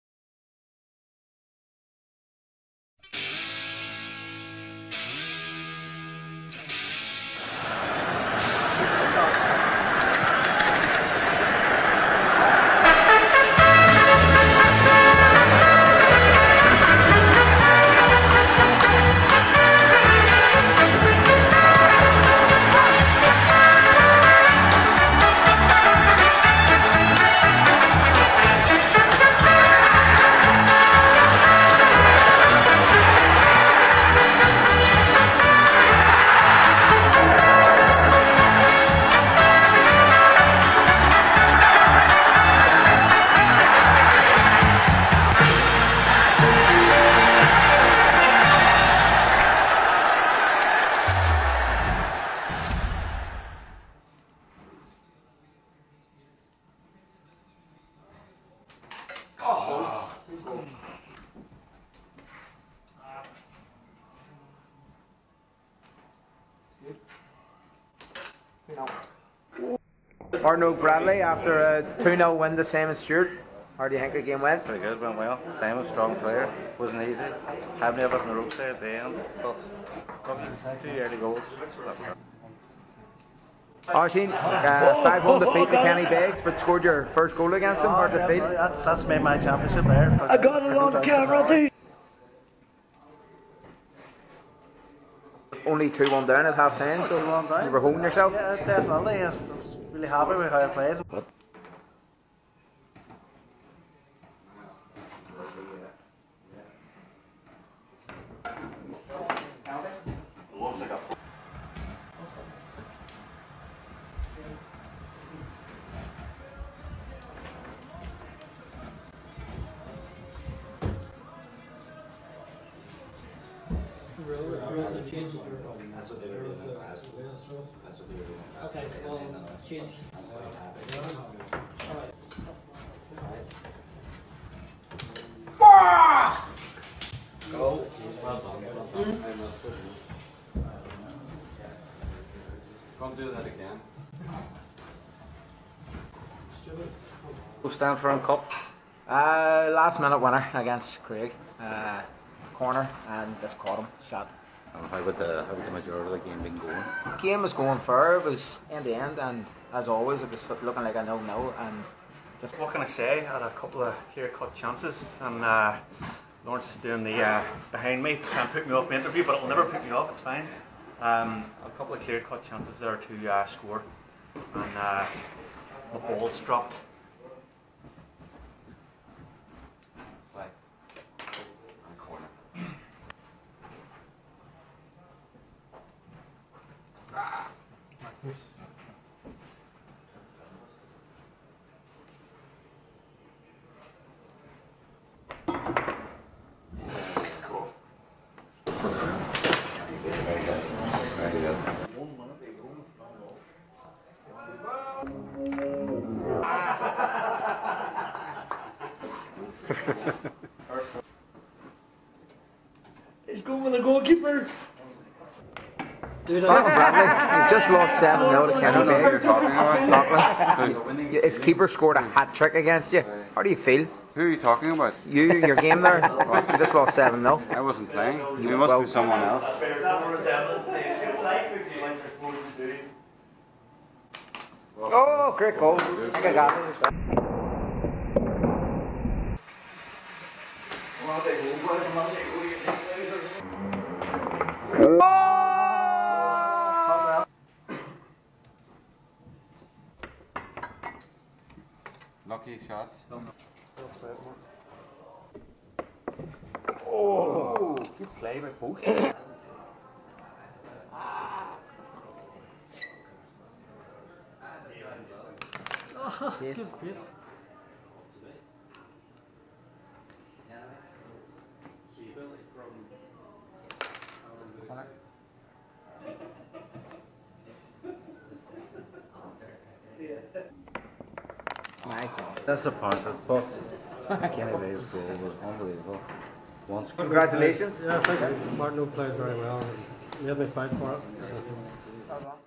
Arno Bradley after a 2-0 win to Simon Stewart. How do you think the game went? Pretty good, went well. Simon, strong player. Wasn't easy. Had me a bit in the ropes there at the end, but 2 early goals. Oisin, 5-1 defeat to Kenny Beggs, but scored your first goal against him. Hard defeat. That's made my championship there. I got it on camera too. Only 2-1 down at half time, so you were holding yourself. Yeah, definitely. I was really happy with how I played. That's what they were doing last week. That's what they were doing. Okay, well, change. Go. Well done. Can't do that again. Who's Stanford Cup? Last minute winner against Craig. Corner, and just caught him. Shot. How would the majority of the game been going? The game was going fair. It was end to end, and as always, it was looking like a 0-0. And just what can I say? I had a couple of clear-cut chances, and Lawrence is doing the behind me, trying to put me off my interview, but it will never put me off. It's fine. A couple of clear-cut chances there to score, and my balls dropped. He's going with the goalkeeper. Bradley, you just lost 7-0 to Kenny Bay. You're talking about? Lachlan, its keeper scored a hat trick against you. How do you feel? Who are you talking about? Your game there. You just lost 7-0. I wasn't playing. You must be someone else. Oh, great goal. I think I got it as well. Lucky shot. Oh, good play by both. Good Chris. Disappointed, but Kenny Bay's goal was unbelievable. Once Congratulations. Yeah, thank you. Martin played very well and made me fight for it. So.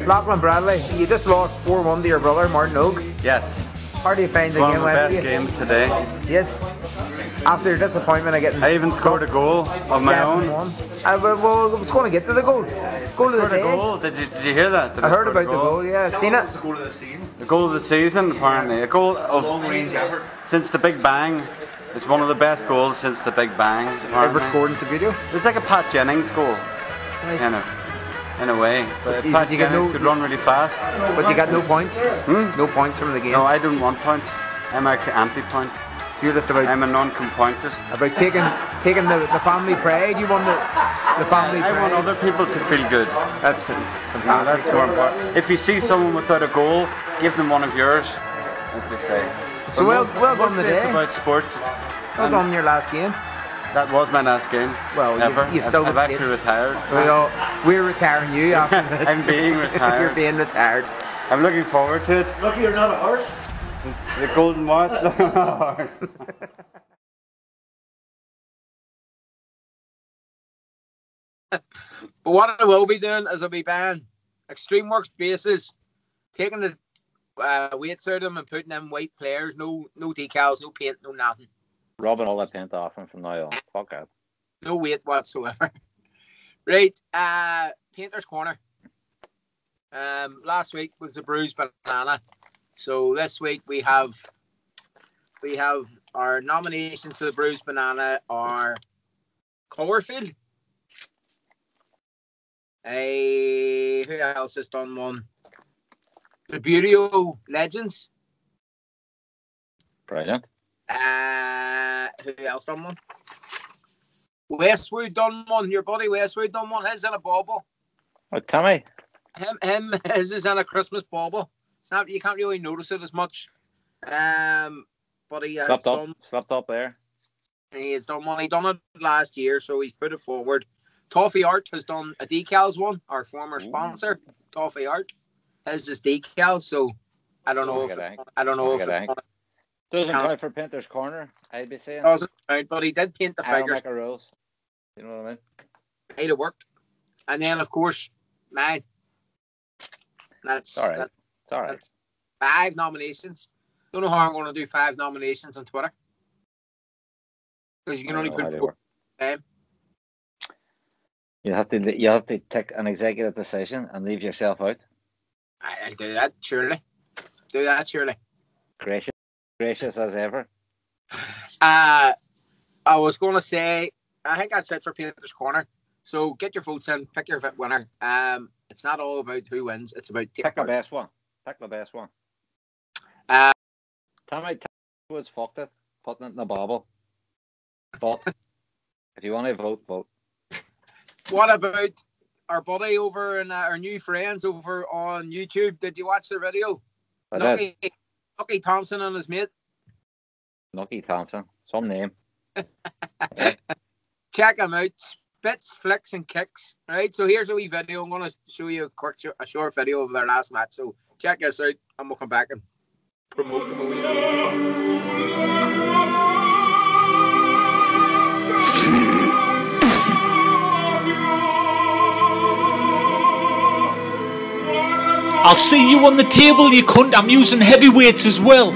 Lachlan Bradley, you just lost 4-1 to your brother Martin Oak. Yes. How do you find It's the one game of the went best for you? games today. Yes. After your disappointment of getting I even scored a goal of my own. 7-1. Well, I was going to get to the goal. Goal of the Scored a day. goal. Did you hear that? Did I heard score about the goal, yeah. Seen it? The goal of the season, apparently. A goal of Long range effort. since the Big Bang. It's one of the best goals since the Big Bang. Ever apparently. scored in Subbuteo? It's like a Pat Jennings goal, kind of, in a way. But if You- Pat you get Jennings no- could run really fast. But you got no points? No points from the game? No, I don't want points. I'm actually anti-point. You're just about I'm a non-compointist. taking the family pride. You want the family pride. I want other people to feel good. That's No, fantastic. that's more important. If you see someone without a goal, give them one of yours, as they say. So But well done mostly today. It's about sport. Well And done your last game. That was my last game. Well, ever. you've still I've got actually kids. retired. Well, we're retiring you after this. I'm being retired. You're being retired. I'm looking forward to it. Lucky you're not a horse. The golden what? Horse. But what I will be doing is I'll be buying Extreme Works bases, taking the weights out of them and putting them white players, no decals, no paint, no nothing. Rubbing all that paint off him from now on. Fuck that. No weight whatsoever. Right, Painter's Corner. Last week was the bruised banana. So this week we have our nominations for the bruised banana are Colorfield. Who else has done one? The Subbuteo Legends. Brilliant. Who else done one? Westwood done one. Your buddy Westwood done one. His in a bauble. Oh, Tommy. His is in a Christmas bauble. It's not. You can't really notice it as much. But he has Slept up there. He has done one. He done it last year, so he's put it forward. Toffee Art has done a decals one. Our former sponsor, Toffee Art, has this decals. So I don't know if Doesn't count for Painter's Corner, I'd be saying. doesn't count, but he did paint the I don't figures. make a rules. You know what I mean? Made it worked. And then of course mine. That's It's all right. It's all right. That's 5 nominations. Don't know how I'm going to do 5 nominations on Twitter because you can only put 4 time. You have to take an executive decision and leave yourself out. I'll do that surely. Gracious as ever. I was going to say, I think that's it for Painter's Corner. So get your votes in, pick your winner. It's not all about who wins; it's about Pick the best one. Tommy Woods fucked it, putting it in the bubble. But if you want to vote. What about our buddy over and our new friends over on YouTube? Did you watch their video? Lucky Thompson and his mate. Nucky Thompson, some name. Check them out. Spits, flicks, and kicks. Right. So here's a wee video. I'm going to show you a short video of their last match. So check this out, and we'll come back and promote them a wee bit. I'll see you on the table, you cunt. I'm using heavyweights as well.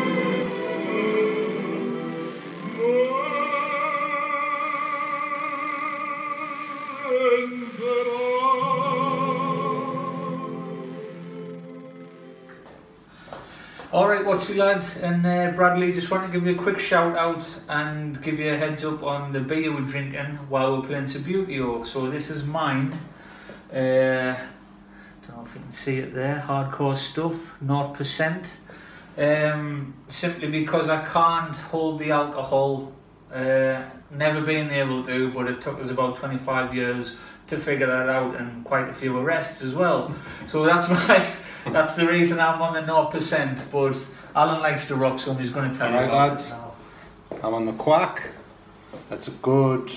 Alright, what's you lad? And Bradley, just want to give you a quick shout out and give you a heads up on the beer we're drinking while we're playing Subbuteo. So this is mine. Don't know if you can see it there. Hardcore stuff, 0%. Simply because I can't hold the alcohol. Never been able to, but it took us about 25 years to figure that out, and quite a few arrests as well. So that's the reason I'm on the 0%. But Alan likes to rock, so he's going to tell you. Alright, lads. I'm on the quack. That's a good.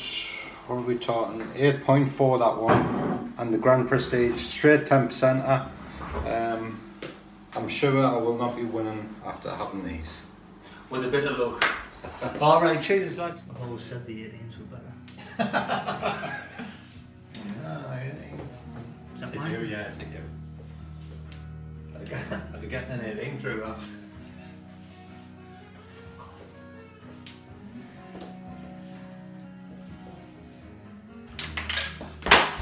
What are we talking? 8.4 that one, and the Grand Prestige straight 10%. I'm sure I will not be winning after having these. With a bit of luck. Alright, cheers lads. I've always said the 18s were better. No, 18s. Did you? Yeah, I think you. I'd be getting an 18 through that.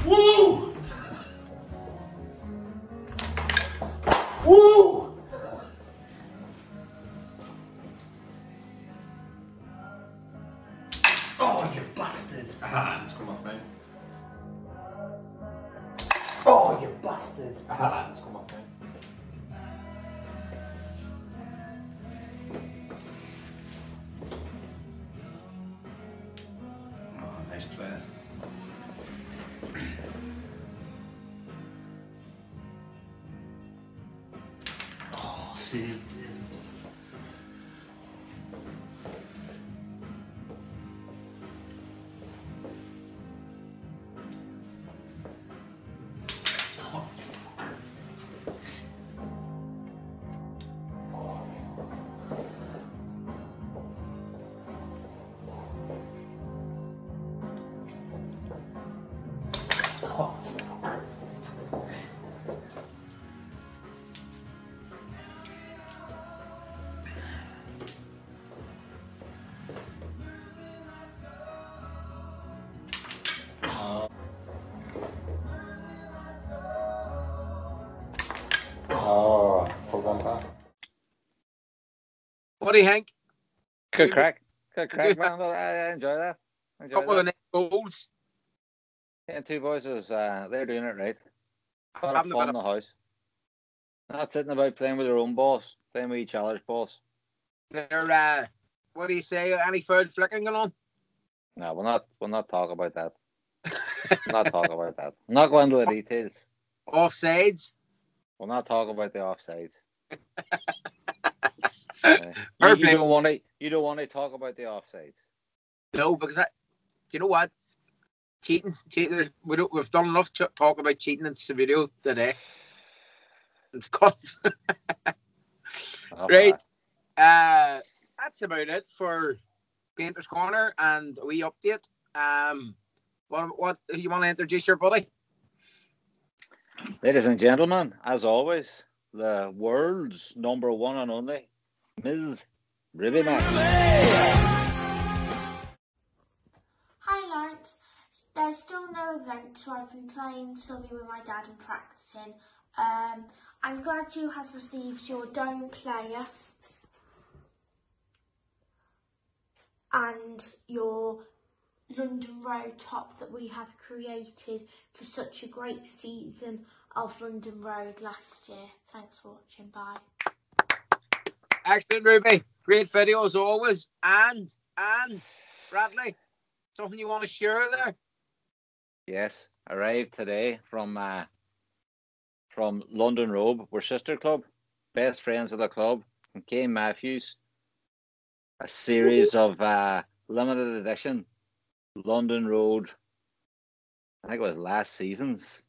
Woo! Woo! Oh, you bastard! Ah, it's come off, mate. Oh, you bastard! Ah, it's come off, mate. Oh, nice player. Oh, see. Oh, pull one back. What do you think? Good crack. Good crack, man. I enjoy that. Couple of nice goals. Yeah, two boys is they're doing it right. Got Having a fun bit in the house. Not sitting about playing with their own balls, playing with each other's balls. They're what do you say? Any foul flicking going on? No, we'll not talk about that. Not talk about that. Not go into the details. Offsides. We'll not talk about the offsides. You don't want to talk about the offsides. No, because do you know what? Cheating. We've done enough talk about cheating in the video today. It's cut. Right. That's about it for Painter's Corner and a wee update. What you want to introduce your buddy? Ladies and gentlemen, as always, the world's number one and only Ms. Ruby Mac. Hi Lawrence, there's still no event, so I've been playing Subby with my dad and practicing. I'm glad you have received your Dome player and your London Road top that we have created for such a great season of London Road last year. Thanks for watching. Bye. Excellent, Ruby. Great video as always. And Bradley, something you want to share there? Yes, arrived today from London Road. We're sister club, best friends of the club. From Kane Matthews. a series of limited edition London Road, I think it was last season's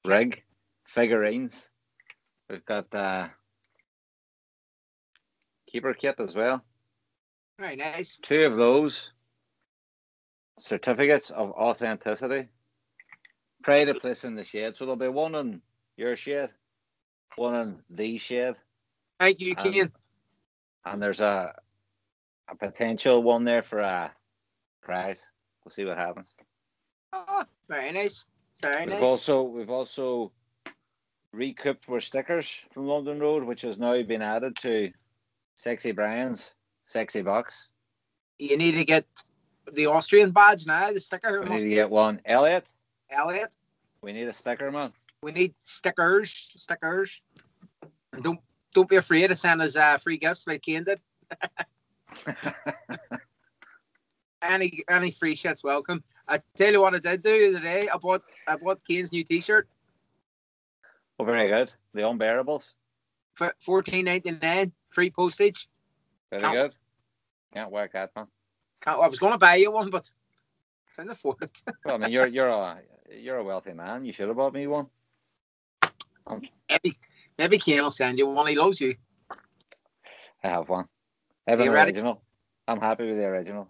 rig figurines. We've got keeper kit as well. Very nice. 2 of those. Certificates of authenticity. Pride of place in the shed. So there'll be one in your shed, one in the shed. Thank you, Keane. And there's a potential one there for a prize. We'll see what happens. Oh, very nice. Very We've nice. also recouped our stickers from London Road, which has now been added to Sexy Brian's Sexy Box. You need to get the Austrian badge now, the sticker. We need to get one. Elliot, we need a sticker, man. We need stickers. And don't be afraid to send us free gifts like Kane did. Any free shit's welcome. I tell you what I did do today. I bought Kane's new T-shirt. Oh, very good. The Unbearables. For $14.99, free postage. Very good. Can't work that, man. I was going to buy you one, but I couldn't afford it. Well, I mean, you're a wealthy man. You should have bought me one. Maybe Kane will send you one. He loves you. I have one. I have an original. I'm happy with the original.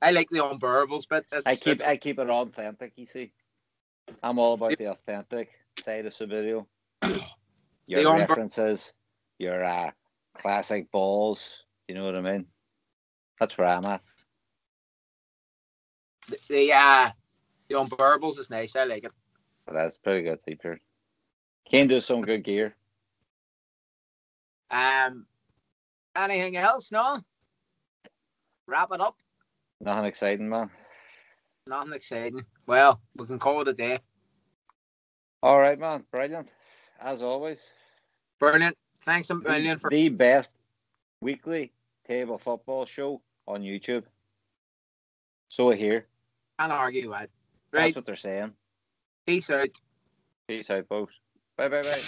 I like the Unbearables, but I keep it authentic. You see, I'm all about the authentic side of Subbuteo. Your references, your classic balls. You know what I mean? That's where I'm at. The Unbearables is nice. I like it. But that's pretty good T-shirt. Kane does some good gear. Anything else? No. Wrap it up. Nothing exciting, man. Nothing exciting. Well, we can call it a day. All right, man. Brilliant. As always. Brilliant. Thanks a million for the best weekly table football show on YouTube. So I hear. Can't argue with. Right. That's what they're saying. Peace out. Peace out, folks. Bye.